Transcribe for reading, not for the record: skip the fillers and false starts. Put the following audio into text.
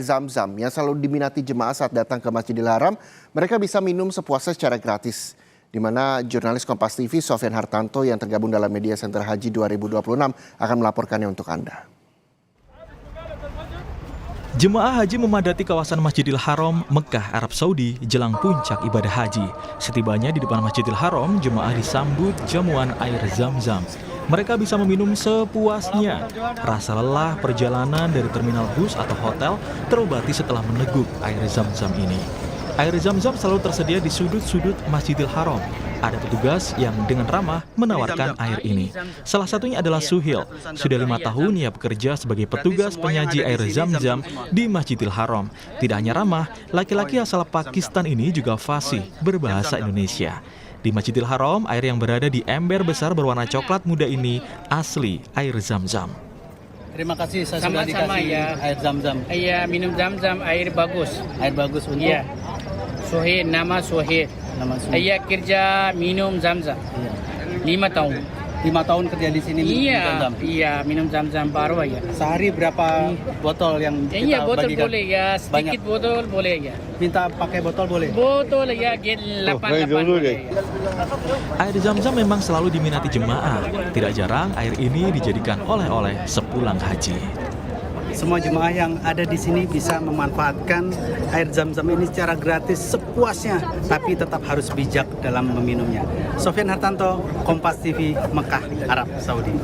Zam-zam yang selalu diminati jemaah saat datang ke Masjidil Haram, mereka bisa minum sepuasnya secara gratis. Di mana jurnalis Kompas TV Sofyan Hartanto yang tergabung dalam Media Center Haji 2026 akan melaporkannya untuk Anda. Jemaah haji memadati kawasan Masjidil Haram, Mekah, Arab Saudi jelang puncak ibadah haji. Setibanya di depan Masjidil Haram, jemaah disambut jamuan air Zam-zam. Mereka bisa meminum sepuasnya. Rasa lelah perjalanan dari terminal bus atau hotel terobati setelah meneguk air Zam-zam ini. Air Zam-zam selalu tersedia di sudut-sudut Masjidil Haram. Ada petugas yang dengan ramah menawarkan air ini. Salah satunya adalah Suhil. Sudah 5 tahun ia bekerja sebagai petugas penyaji air Zam-zam di Masjidil Haram. Tidak hanya ramah, laki-laki asal Pakistan ini juga fasih berbahasa Indonesia. Di Masjidil Haram, air yang berada di ember besar berwarna coklat muda ini asli air Zam-zam. Terima kasih, saya sudah dikasih ya. Air Zam-zam. Iya, minum Zam-zam, air bagus. Air bagus untuk? Iya. Suhid, nama Suhid. Iya, kerja minum Zam-zam. Iya. 5 tahun. 5 tahun kerja di sini minum Zam-zam? Iya, minum Zam-zam baru ya. Sehari berapa botol yang kita Iya, botol bagikan? boleh ya, sedikit botol boleh ya. Minta pakai botol boleh? Botol ya, 8 boleh ya. Air Zam-zam memang selalu diminati jemaah. Tidak jarang air ini dijadikan oleh-oleh sepulang haji. Semua jemaah yang ada di sini bisa memanfaatkan air Zam-zam ini secara gratis sepuasnya, tapi tetap harus bijak dalam meminumnya. Sofyan Hartanto, Kompas TV, Mekah, Arab Saudi.